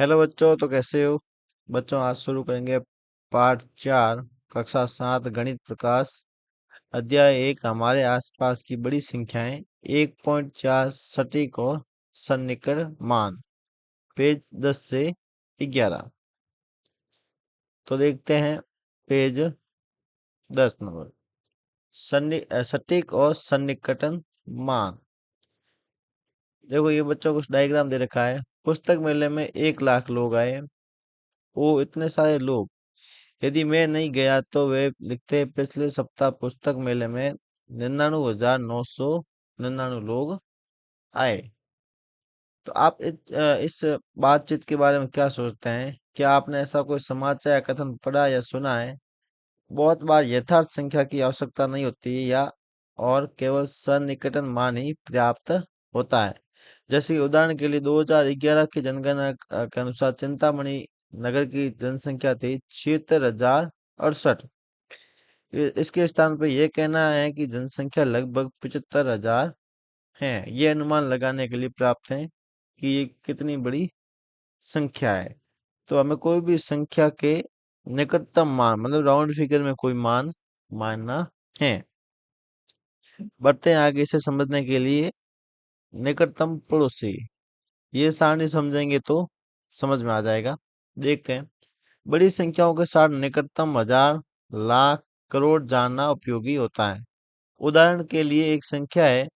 Hello बच्चों, तो कैसे हो? बच्चों, आज शुरू करेंगे पाठ 4, कक्षा 7 गणित प्रकाश। अध्याय 1, हमारे आसपास की बड़ी संख्याएं। 1.4 सटीक और सन्निकट मान। पेज 10 से 11। तो देखते हैं पेज 10 नंबर। सटीक और सन्निकटन मान। देखो, ये बच्चों कुछ डायग्राम दे रखा है। पुस्तक मेले में 1 लाख लोग आए। वो इतने सारे लोग, यदि मैं नहीं गया तो वे लिखते हैं, पिछले सप्ताह पुस्तक मेले में 99,999 लोग आए। तो आप इस बातचीत के बारे में क्या सोचते हैं? क्या आपने ऐसा कोई समाचार या कथन पढ़ा या सुना है? बहुत बार यथार्थ संख्या की आवश्यकता नहीं होती है, या और केवल सन्निकटन मान ही पर्याप्त होता है। जैसे कि उदाहरण के लिए 2011 की जनगणना के अनुसार चिंतामणि नगर की जनसंख्या थी 76,068। इसके स्थान पर यह कहना है कि जनसंख्या लगभग 75,000 है। ये अनुमान लगाने के लिए प्राप्त है कि ये कितनी बड़ी संख्या है। तो हमें कोई भी संख्या के निकटतम मान, मतलब राउंड फिगर में कोई मान मानना है। बढ़ते हैं आगे। इसे समझने के लिए निकटतम पड़ोसी, ये सारणी समझेंगे तो समझ में आ जाएगा। देखते हैं। बड़ी संख्याओं के साथ निकटतम हजार, लाख, करोड़ जानना उपयोगी होता है। उदाहरण के लिए एक संख्या है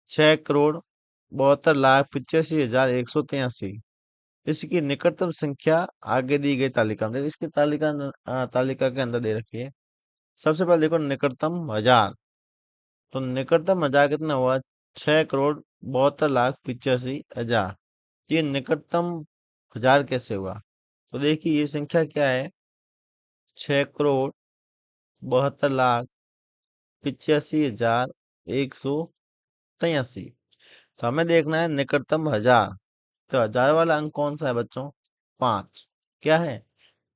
6,72,75,183। इसकी निकटतम संख्या आगे दी गई तालिका में, इसकी तालिका के अंदर दे रखी है। सबसे पहले देखो निकटतम हजार। तो निकटतम हजार कितना हुआ? 6,72,75,183। ये निकटतम हजार कैसे हुआ? तो देखिए, ये संख्या क्या है? 6,72,85,183। तो हमें देखना है निकटतम हजार। तो हजार वाला अंक कौन सा है बच्चों? 5। क्या है?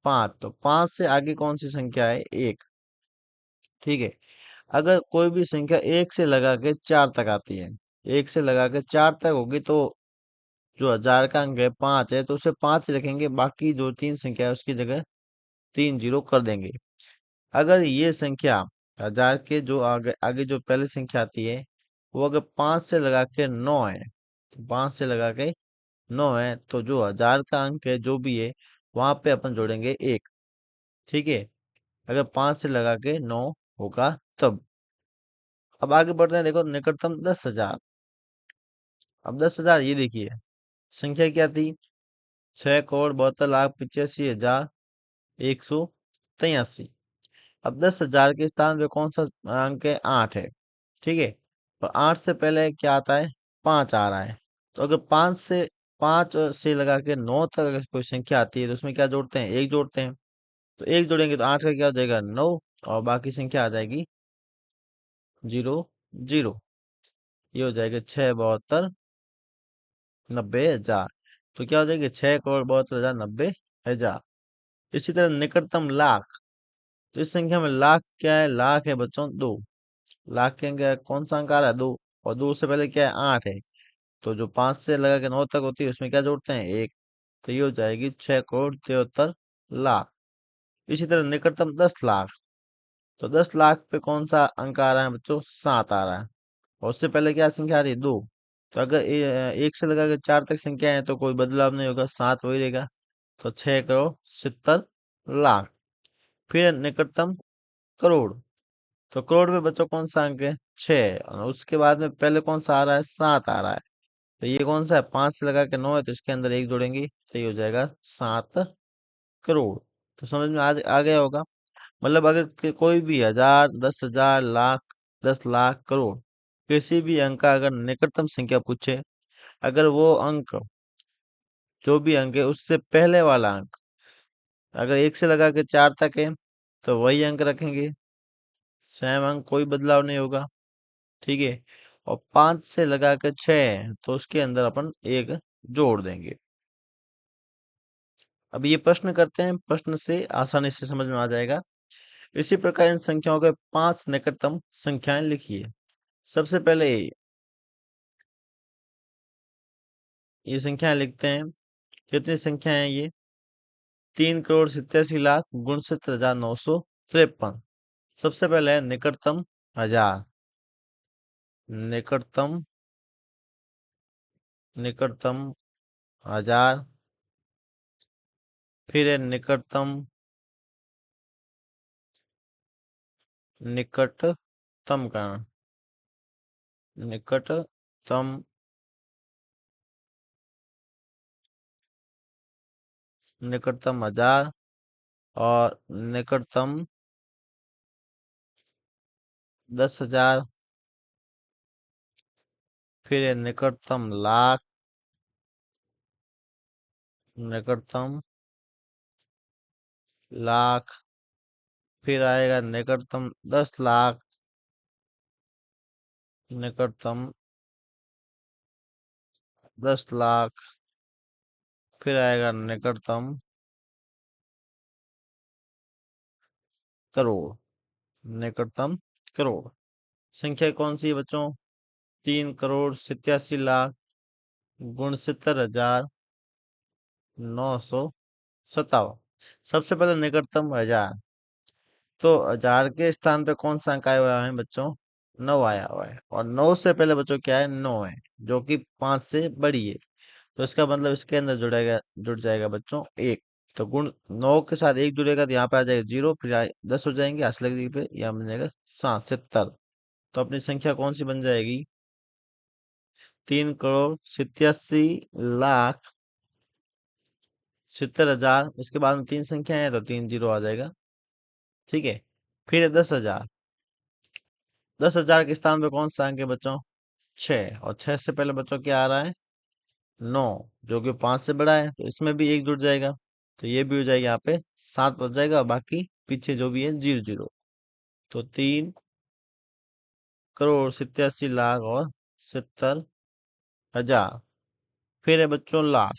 5। तो 5 से आगे कौन सी संख्या है? 1। ठीक है। अगर कोई भी संख्या 1 से लगा के 4 तक आती है, 1 से लगा के 4 तक होगी, तो जो हजार का अंक है 5 है, तो उसे 5 रखेंगे। बाकी जो 3 संख्या है उसकी जगह 3 जीरो कर देंगे। अगर ये संख्या हजार के जो आगे आगे जो पहली संख्या आती है, वो अगर 5 से लगा के 9 है, तो 5 से लगा के 9 है, तो जो हजार का अंक है जो भी है, वहां पे अपन जोड़ेंगे 1। ठीक है। अगर 5 से लगा के 9 होगा तब। अब आगे बढ़ते हैं। देखो निकटतम 10,000। अब 10,000, ये देखिए संख्या क्या थी? 6,72,85,183। अब 10,000 के स्थान पे कौन सा अंक है? 8 है। ठीक है। और 8 से पहले क्या आता है? 5 आ रहा है। तो अगर 5 से लगा के 9 तक अगर कोई संख्या आती है, तो उसमें क्या जोड़ते हैं? 1 जोड़ते हैं। तो 1 जोड़ेंगे तो 8 का क्या हो जाएगा? 9। और बाकी संख्या आ जाएगी 0 0। ये हो जाएगा 6,72,90,000। तो क्या हो जाएगी? 6,72,90,000। इसी तरह निकटतम लाख। तो इस संख्या में लाख क्या है? लाख है बच्चों 2। लाख के अंक कौन सा अंक आ रहा है? 2। और 2 से पहले क्या है? 8 है। तो जो 5 से लगा के 9 तक होती है, उसमें क्या जोड़ते हैं? 1। तो ये हो जाएगी 6,73,00,000। इसी तरह निकटतम 10 लाख। तो 10 लाख पे कौन सा अंक आ रहा है बच्चों? 7 आ रहा है। और उससे पहले क्या संख्या आ रही है? 2। तो अगर 1 से लगा के 4 तक संख्या है, तो कोई बदलाव नहीं होगा, 7 वही रहेगा। तो 6,70,00,000। फिर निकटतम करोड़। तो करोड़ में बच्चों कौन सा अंक है? 6। और उसके बाद में पहले कौन सा आ रहा है? 7 आ रहा है। तो ये कौन सा है? 5 से लगा के 9 है, तो इसके अंदर 1 जोड़ेंगे, तो ये हो जाएगा 7 करोड़। तो समझ में आ गया होगा। मतलब अगर कोई भी हजार, 10,000, लाख, 10 लाख, करोड़, किसी भी अंक का अगर निकटतम संख्या पूछे, अगर वो अंक, जो भी अंक है उससे पहले वाला अंक, अगर 1 से लगा के 4 तक है, तो वही अंक रखेंगे। सेम अंक, कोई बदलाव नहीं होगा। ठीक है। और 5 से लगा के 6 है, तो उसके अंदर अपन 1 जोड़ देंगे। अब ये प्रश्न करते हैं। प्रश्न से आसानी से समझ में आ जाएगा। इसी प्रकार इन संख्याओं के 5 निकटतम संख्याएं लिखिए। सबसे पहले ये संख्याएं लिखते हैं। कितनी संख्या है ये? 3,87,69,तिरपन। सबसे पहले है निकटतम हजार। निकटतम निकटतम हजार। फिर है निकटतम का निकटतम निकटतम हजार। और निकटतम 10,000। फिर है निकटतम लाख। निकटतम लाख। फिर आएगा निकटतम 10 लाख। निकटतम 10 लाख। फिर आएगा निकटतम करोड़। निकटतम करोड़। संख्या कौन सी है बच्चों? 3,87,00,000 गुण 70,957। सबसे पहले निकटतम हजार। तो हजार के स्थान पे कौन सा अंक आया हुआ है बच्चों? 9 आया हुआ है। और 9 से पहले बच्चों क्या है? 9 है, जो कि 5 से बड़ी है। तो इसका मतलब इसके अंदर जुड़ जाएगा बच्चों एक। तो गुण 9 के साथ एक जुड़ेगा तो यहाँ पे आ जाएगा 0। फिर 10 हो जाएंगे असली जगह पे, यहाँ बन जाएगा 70। तो अपनी संख्या कौन सी बन जाएगी? 3,87,70,000। इसके बाद में तीन संख्या है तो 3 जीरो आ जाएगा। ठीक है। फिर है 10,000। 10,000 के स्थान पे कौन सा अंक है बच्चों? 6। और 6 से पहले बच्चों क्या आ रहा है? 9, जो कि 5 से बड़ा है, तो इसमें भी एक जुड़ जाएगा। तो ये भी हो जाएगा, यहाँ पे 7 बच जाएगा। बाकी पीछे जो भी है 0 0। तो 3,87,00,000 और 70,000। फिर है बच्चों लाख।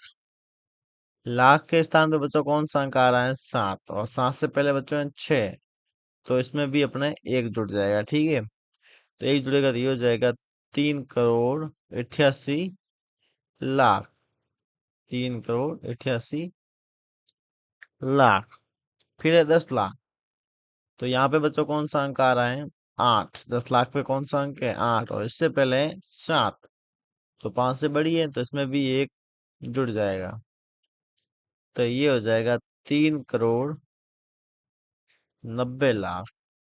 लाख के स्थान पे बच्चों कौन सा अंक आ रहा है? 7। और 7 से पहले बच्चों है 6। तो इसमें भी अपने एक जुड़ जाएगा। ठीक है। तो एक जुड़ेगा तो ये हो जाएगा 3,88,00,000। 3,88,00,000। फिर है 10 लाख। तो यहाँ पे बच्चों कौन सा अंक आ रहा है? 8। 10 लाख पे कौन सा अंक है? 8। और इससे पहले है 7। तो 5 से बड़ी है तो इसमें भी एक जुड़ जाएगा। तो ये हो जाएगा 3,90,00,000।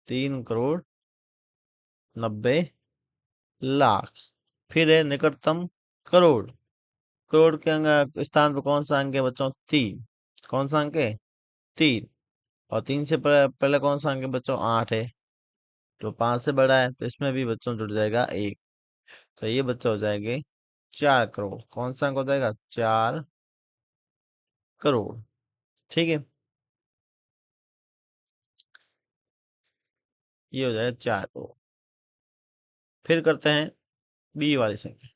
3,90,00,000। फिर है निकटतम करोड़। करोड़ के स्थान पे कौन सा अंक है बच्चों? 3। कौन सा अंक है? 3। और 3 से पहले कौन सा अंक है बच्चों? 8 है। तो 5 से बड़ा है तो इसमें भी बच्चों जुड़ जाएगा एक। तो ये बच्चे हो जाएंगे 4 करोड़। कौन सा अंक हो जाएगा? 4 करोड़। ठीक है। ये हो जाएगा 4 करोड़। फिर करते हैं बी वाली संख्या।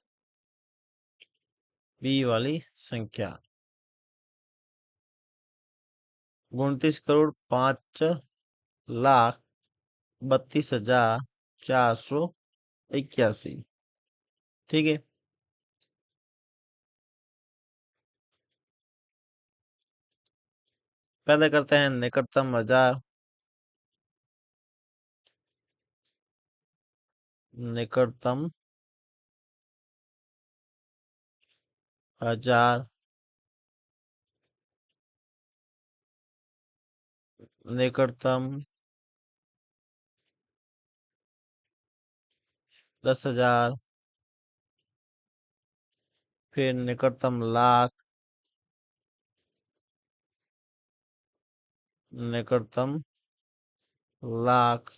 बी वाली संख्या 29,32,32,481। ठीक है। पहले करते हैं निकटतम हजार। निकटतम हजार। निकटतम 10,000। फिर निकटतम लाख। निकटतम लाख।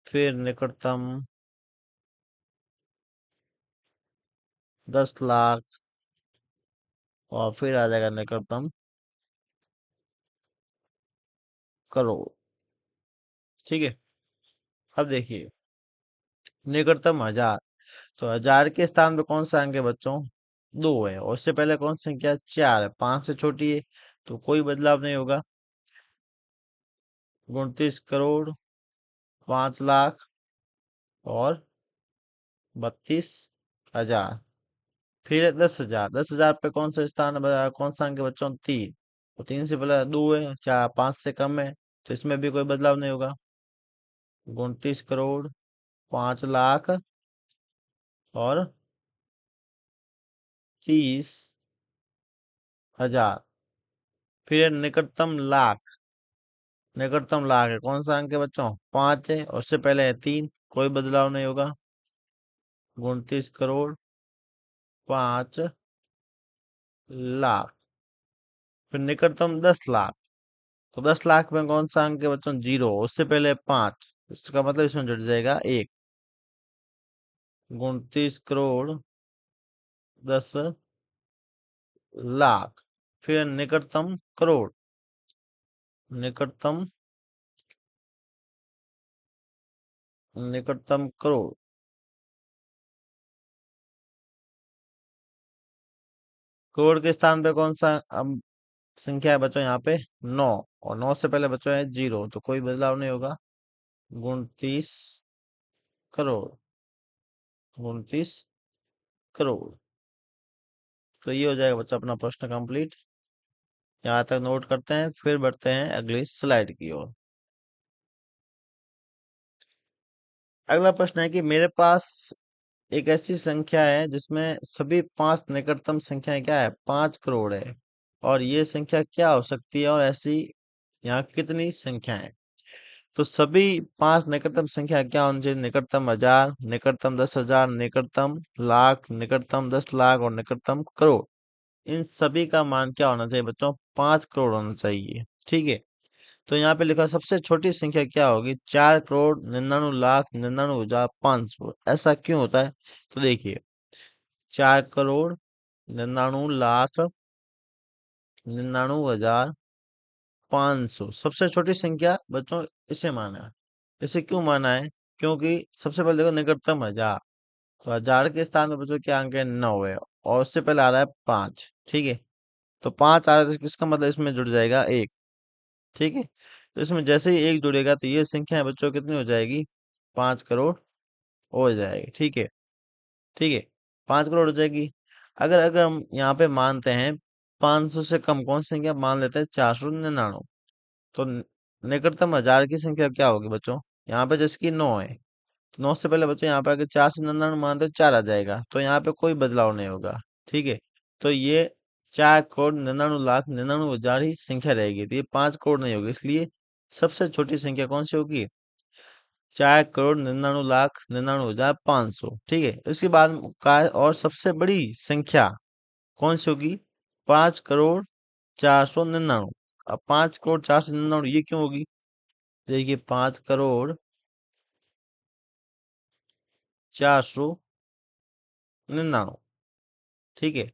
फिर निकटतम 10 लाख। और फिर आ जाएगा निकटतम करोड़। ठीक है। अब देखिए निकटतम हजार। तो हजार के स्थान पे कौन सा अंक है बच्चों? 2 है। और उससे पहले कौन सी संख्या? 4 है। 5 से छोटी है तो कोई बदलाव नहीं होगा। 29 करोड़, 5 लाख और 32,000। फिर 10,000। 10,000 पे कौन सा स्थान कौन सा अंक है बच्चों? 3। तो 3 से पहले 2 है, 4 5 से कम है, तो इसमें भी कोई बदलाव नहीं होगा। 29 करोड़ 5 लाख और 30,000। फिर निकटतम लाख। निकटतम लाख है, कौन सा अंक है बच्चों? 5 है, और उससे पहले है 3, कोई बदलाव नहीं होगा। 29 करोड़ 5 लाख। फिर निकटतम 10 लाख। तो 10 लाख में कौन सा अंक है बच्चों? 0, उससे पहले 5, इसका मतलब इसमें जुड़ जाएगा 1। 29 करोड़ 10 लाख। फिर निकटतम करोड़। निकटतम निकटतम करोड़। करोड़ के स्थान पे कौन सा अब संख्या है बच्चों? यहाँ पे 9, और 9 से पहले बच्चों है 0, तो कोई बदलाव नहीं होगा। 29 करोड़ 29 करोड़। तो ये हो जाएगा बच्चा अपना प्रश्न कंप्लीट। यहाँ तक नोट करते हैं, फिर बढ़ते हैं अगली स्लाइड की ओर। अगला प्रश्न है कि मेरे पास एक ऐसी संख्या है जिसमें सभी 5 निकटतम संख्याएं क्या है? 5 करोड़ है। और ये संख्या क्या हो सकती है, और ऐसी यहाँ कितनी संख्याएं? तो सभी 5 निकटतम संख्या क्या होनी चाहिए? निकटतम 1000, निकटतम 10,000, निकटतम लाख, निकटतम 10 लाख और निकटतम करोड़। इन सभी का मान क्या होना चाहिए बच्चों? 5 करोड़ होना चाहिए। ठीक है। तो यहाँ पे लिखा सबसे छोटी संख्या क्या होगी? 4,99,99,500। ऐसा क्यों होता है? तो देखिए, 4,99,99,500 सबसे छोटी संख्या बच्चों, इसे माना है। इसे क्यों माना है? क्योंकि सबसे पहले देखो, निकटतम 1000। तो 1000 के स्थान में बच्चों क्या अंक है? 9 है, और उससे पहले आ रहा है 5। ठीक है। तो 5 आ रहा है, तो इसका मतलब इसमें जुड़ जाएगा 1। ठीक है। तो इसमें जैसे ही 1 जुड़ेगा, तो ये संख्या है बच्चों कितनी हो जाएगी? 5 करोड़ हो जाएगी। ठीक है। ठीक है। 5 करोड़ हो जाएगी। अगर अगर हम यहाँ पे मानते हैं 500 से कम कौन सी संख्या? मान लेते हैं 499। तो निकटतम 1000 की संख्या क्या होगी बच्चों? यहाँ पे जैसे कि 9 है, तो 9 से पहले बच्चों यहाँ पे अगर 499 मानते हो, 4 आ जाएगा, तो यहाँ पे कोई बदलाव नहीं होगा। ठीक है। तो ये 4,99,99,000 ही संख्या रहेगी, तो ये 5 करोड़ नहीं होगी। इसलिए सबसे छोटी संख्या कौन सी होगी? 4,99,99,500। ठीक है। इसके बाद का और सबसे बड़ी संख्या कौन सी होगी? 5,499,000। अब 5,499,000 ये क्यों होगी? देखिए, 5,499,000। ठीक है।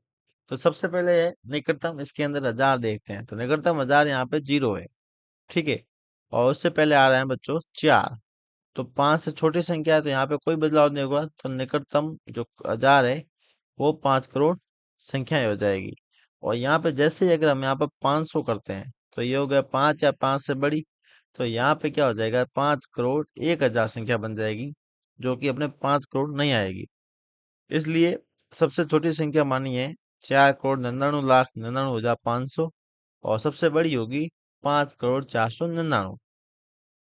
तो सबसे पहले निकटतम इसके अंदर 1000 देखते हैं, तो निकटतम 1000 यहाँ पे 0 है। ठीक है। और उससे पहले आ रहे हैं बच्चों 4। तो 5 से छोटी संख्या है, तो यहाँ पे कोई बदलाव नहीं होगा, तो निकटतम जो 1000 है वो 5 करोड़ संख्या हो जाएगी। और यहाँ पे जैसे ही अगर हम यहाँ पे 500 करते हैं, तो ये हो गया 5 या 5 से बड़ी। तो यहाँ पे क्या हो जाएगा? 5,01,000 संख्या बन जाएगी, जो कि अपने 5 करोड़ नहीं आएगी। इसलिए सबसे छोटी संख्या मानी है 4,99,99,500, और सबसे बड़ी होगी 5,499,000।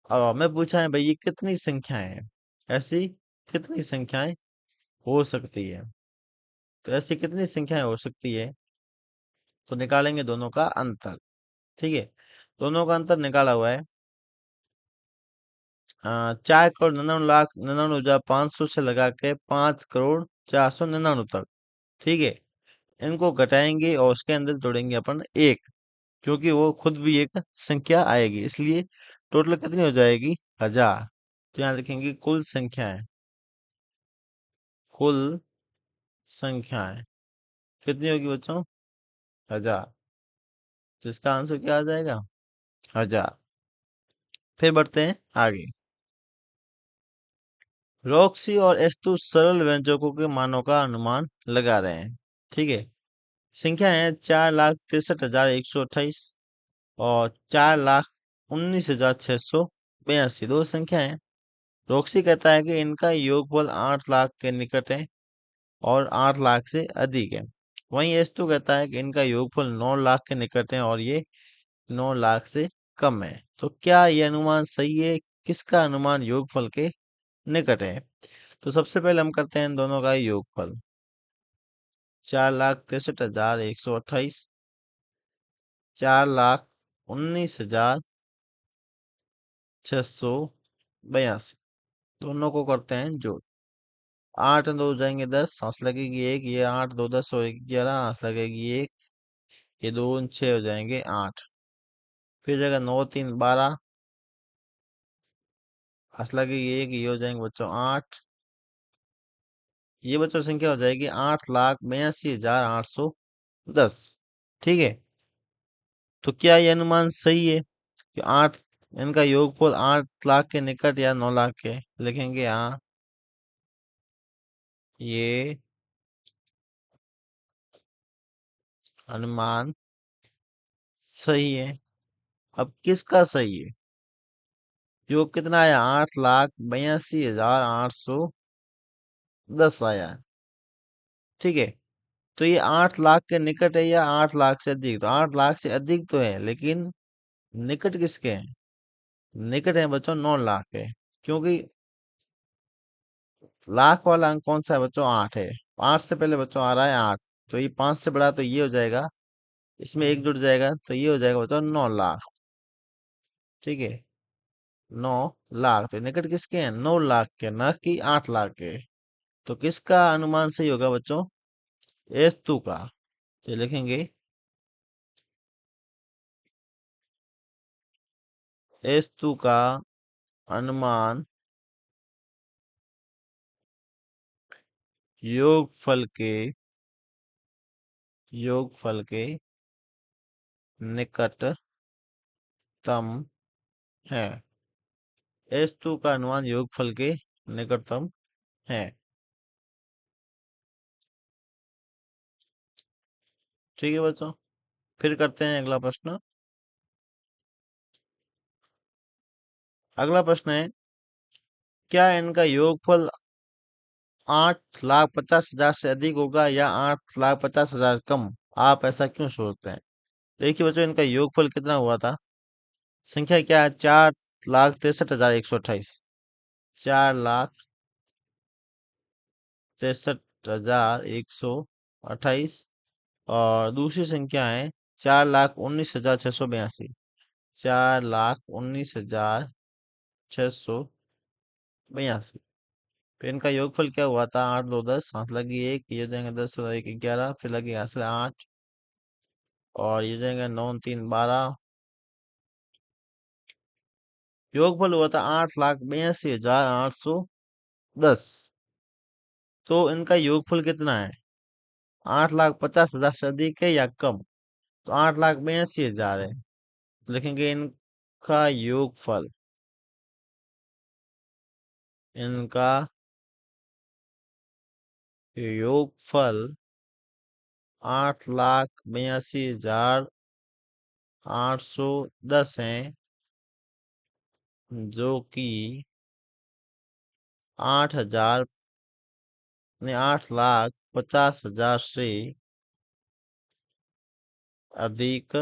अब हमें पूछा है भाई, ये कितनी संख्याएं हैं? ऐसी कितनी संख्याएं हो सकती है? तो ऐसी कितनी संख्याएं हो सकती है? तो निकालेंगे दोनों का अंतर। ठीक है। दोनों का अंतर निकाला हुआ है। 4,99,99,500 से लगा के 5,499,000 तक। ठीक है। इनको घटाएंगे और उसके अंदर जोड़ेंगे अपन 1, क्योंकि वो खुद भी एक संख्या आएगी, इसलिए टोटल कितनी हो जाएगी? 1000। तो यहाँ लिखेंगे कुल संख्याएं। कुल संख्याएं कितनी होगी बच्चों? 1000। तो इसका आंसर क्या आ जाएगा? 1000। फिर बढ़ते हैं आगे। रॉक्सी और एस्तु सरल व्यंजकों के मानों का अनुमान लगा रहे हैं। ठीक है। संख्या है 4,63,128 और 4,19,682। दो संख्या है। रॉक्सी कहता है कि इनका योगफल 8 लाख के निकट है, और 8 लाख से अधिक है। वहीं S2 कहता है कि इनका योगफल 9 लाख के निकट है और ये 9 लाख से कम है। तो क्या ये अनुमान सही है? किसका अनुमान योगफल के निकट है? तो सबसे पहले हम करते हैं इन दोनों का योगफल। 4,63,128, 4,19,682, दोनों को करते हैं जोड़। 8 दो हो जाएंगे 10, हंस लगेगी 1, ये 8 दो 10 और 11, हंस लगेगी 1, ये 2 6 हो जाएंगे 8, फिर जाएगा 9 3 12, हंस लगेगी 1, ये हो जाएंगे बच्चों 8, ये बच्चों संख्या हो जाएगी 8,82,810। ठीक है, तो क्या ये अनुमान सही है कि 8, इनका योगफल 8 लाख के निकट या 9 लाख के? लिखेंगे हाँ, ये अनुमान सही है। अब किसका सही है? योग कितना आया? 8,82,810 आया। ठीक है, तो ये 8 लाख के निकट है या 8 लाख से अधिक? तो 8 लाख से अधिक तो है, लेकिन निकट किसके हैं? निकट है बच्चों 9 लाख के, क्योंकि लाख वाला अंक कौन सा है बच्चों? 8 है। 8 से पहले बच्चों आ रहा है 8, तो ये 5 से बड़ा, तो ये हो जाएगा, इसमें एक जुड़ जाएगा, तो ये हो जाएगा बच्चों 9 लाख। ठीक है, 9 लाख, तो निकट किसके हैं? 9 लाख के, न कि 8 लाख के। तो किसका अनुमान सही होगा बच्चों? S2 का। तो लिखेंगे S2 का अनुमान योगफल के निकटतम है। S2 का अनुमान योगफल के निकटतम है। ठीक है बच्चों, फिर करते हैं अगला प्रश्न। अगला प्रश्न है, क्या इनका योगफल 8,50,000 से अधिक होगा या 8,50,000 कम? आप ऐसा क्यों सोचते हैं? देखिए बच्चों, इनका योगफल कितना हुआ था? संख्या क्या है? 4,63,128, 4,63,128, और दूसरी संख्या है 4,19,682, 4,19,682। फिर इनका योगफल क्या हुआ था? 8 2 10, हाथ लगी 1, ये हो जाएंगे 10 और 1 11, फिर लगी हाथ से 8, और ये हो जाएंगे 9 3 12। योगफल हुआ था 8,82,810। तो इनका योगफल कितना है? 8,50,000 से अधिक है या कम? तो 8,82,000 है, लिखेंगे इनका योगफल, इनका योगफल 8,82,810 है, जो कि 8,000 ने 8,50,000 से अधिक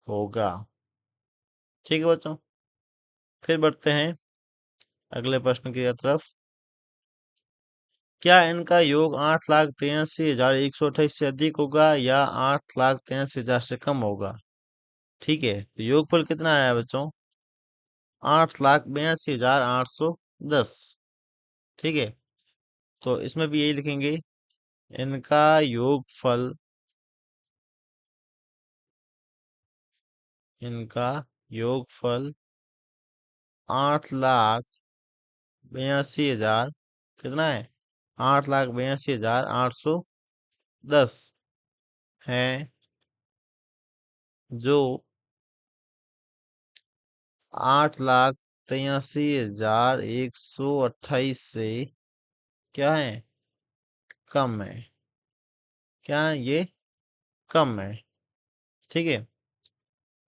होगा। ठीक है बच्चों, फिर बढ़ते हैं अगले प्रश्न की तरफ। क्या इनका योग 8,83,128 से अधिक होगा या 8,83,000 से कम होगा? ठीक है, तो योगफल कितना आया बच्चों? 8,82,810। ठीक है, तो इसमें भी यही लिखेंगे, इनका योगफल, इनका योगफल 8,82,000, कितना है? 8,82,810 है, जो 8,83,128 से क्या है? कम है। क्या है ये? कम है। ठीक है,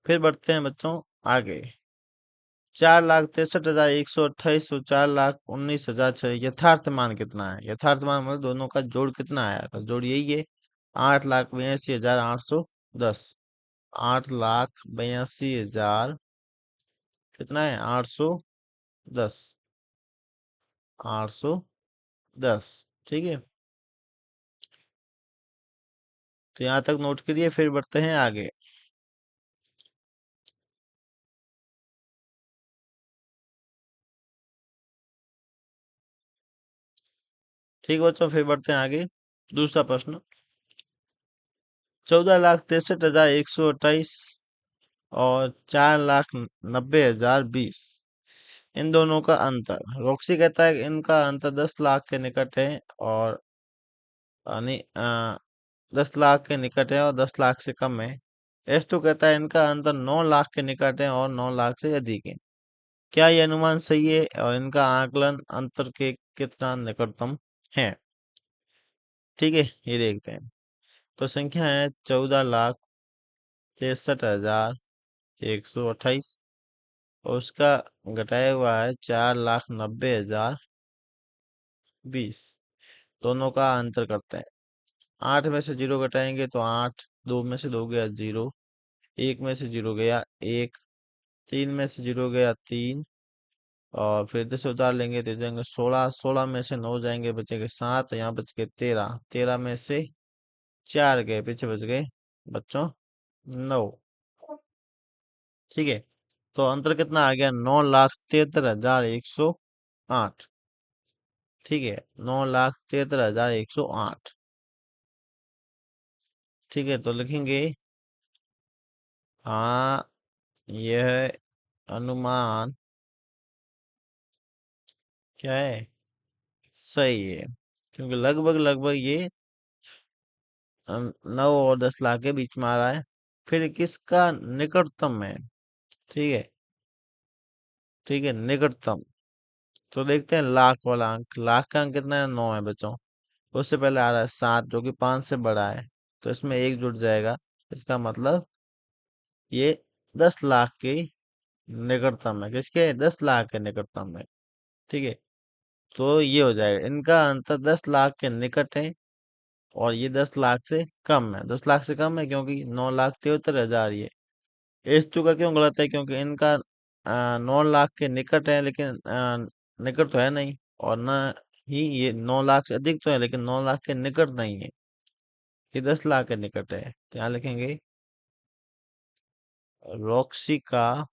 फिर बढ़ते हैं बच्चों आगे। 4,63,128 और 4,19,006 यथार्थ मान कितना है? यथार्थ मान मतलब दोनों का जोड़ कितना आया? तो जोड़ यही है, 8,82,810। 8,82,000 कितना है? 810। 810। ठीक है, तो यहाँ तक नोट करिए, फिर बढ़ते हैं आगे। ठीक है बच्चों, फिर बढ़ते हैं आगे। दूसरा प्रश्न, 14,63,128 और 4,90,020, इन दोनों का अंतर। रॉक्सी कहता है कि इनका अंतर 10 लाख के निकट है, और यानी 10 लाख के निकट है और 10 लाख से कम है। एस टू कहता है इनका अंतर 9 लाख के निकट है और 9 लाख से अधिक है। क्या ये अनुमान सही है, और इनका आकलन अंतर के कितना निकटतम है? ठीक है, ये देखते हैं। तो संख्या है 14,63,128, और उसका घटाया हुआ है 4,90,020। दोनों का अंतर करते हैं। 8 में से 0 घटाएंगे तो 8, 2 में से 2 गया 0, 1 में से 0 गया 1, 3 में से 0 गया 3, और फिर इधर से उतार लेंगे तो जाएंगे 16, 16 में से 9 जाएंगे, बचेंगे 7, यहाँ बच गए 13, 13 में से 4 गए, पीछे बच गए बच्चों 9। ठीक है, तो अंतर कितना आ गया? 9,73,108। ठीक है, 9,73,108। ठीक है, तो लिखेंगे, हाँ, यह अनुमान क्या है? सही है, क्योंकि लगभग लगभग ये 9 और 10 लाख के बीच में आ रहा है। फिर किसका निकटतम है? ठीक है, ठीक है, निकटतम। तो देखते हैं लाख वाला अंक। लाख का अंक कितना है? 9 है बच्चों। उससे पहले आ रहा है 7, जो कि 5 से बड़ा है, तो इसमें एक जुड़ जाएगा। इसका मतलब ये 10 लाख के निकटतम है। किसके? 10 लाख के निकटतम है। ठीक है, तो ये हो जाएगा, इनका अंतर 10 लाख के निकट है, और ये 10 लाख से कम है। 10 लाख से कम है क्योंकि 9,73,000 ये। एच टू का क्यों गलत है? क्योंकि इनका 9 लाख के निकट है, लेकिन निकट तो है नहीं, और न ही ये 9 लाख से अधिक तो है, लेकिन 9 लाख के निकट नहीं है। ये 10 लाख के निकट है, तो यहाँ लिखेंगे, रॉक्सी का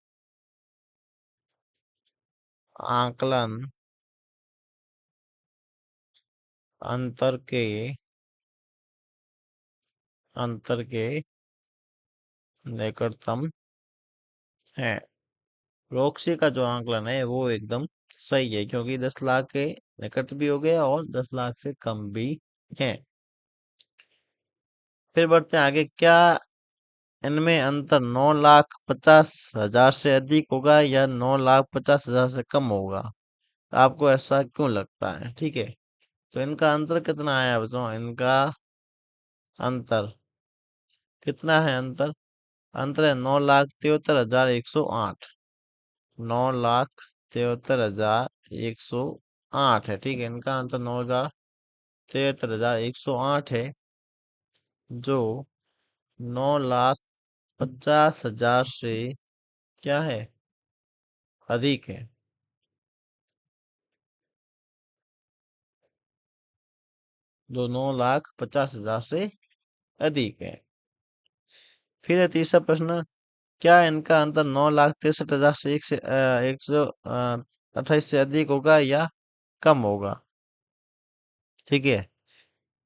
आकलन अंतर के अंतर के निकटतम है। रॉक्सी का जो आकलन है वो एकदम सही है, क्योंकि 10 लाख के निकट भी हो गया और 10 लाख से कम भी है। फिर बढ़ते हैं आगे। क्या इनमें अंतर 9,50,000 से अधिक होगा या 9,50,000 से कम होगा? आपको ऐसा क्यों लगता है? ठीक है, तो इनका अंतर कितना आया बच्चों? इनका अंतर कितना है? अंतर अंतर है 9,73,108। 9,73,108 है। ठीक है, इनका अंतर 9,73,108 है, जो 9,50,000 से क्या है? अधिक है। जो 9,50,000 से अधिक है। फिर है तीसरा प्रश्न, क्या इनका अंतर 9,63,000 से 128 से अधिक होगा या कम होगा? ठीक है,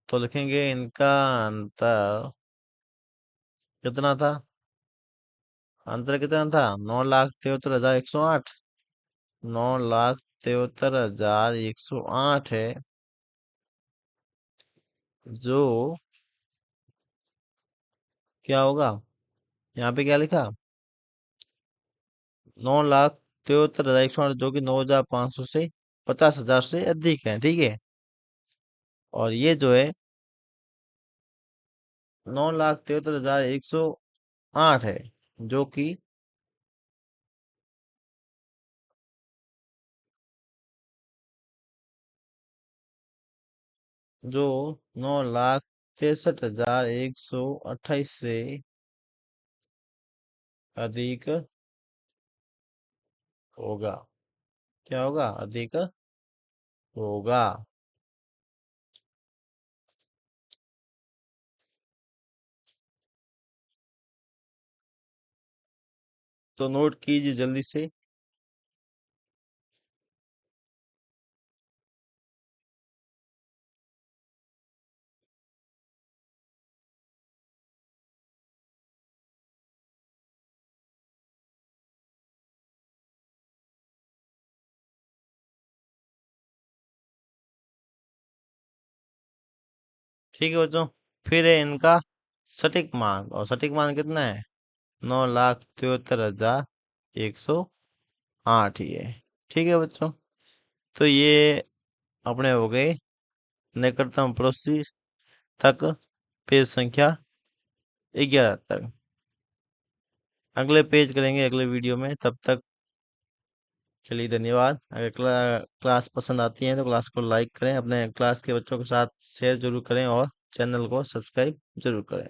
तो लिखेंगे इनका अंतर कितना था? अंतर कितना था? 9,73,108। 9,73,108 है, जो क्या होगा? यहाँ पे क्या लिखा? 9,73,108, जो कि 9,500 से 50,000 से अधिक है। ठीक है, और ये जो है 9,73,108 है, जो कि जो 9,63,128 से अधिक होगा। क्या होगा? अधिक होगा। तो नोट कीजिए जल्दी से। ठीक है बच्चों, फिर है इनका सटीक मान, और सटीक मान कितना है? 9,73,108 ये। ठीक है बच्चों, तो ये अपने हो गए निकटतम पड़ोसी तक, पेज संख्या 11 तक। अगले पेज करेंगे अगले वीडियो में, तब तक चलिए धन्यवाद। अगर क्लास पसंद आती है तो क्लास को लाइक करें, अपने क्लास के बच्चों के साथ शेयर जरूर करें, और चैनल को सब्सक्राइब जरूर करें।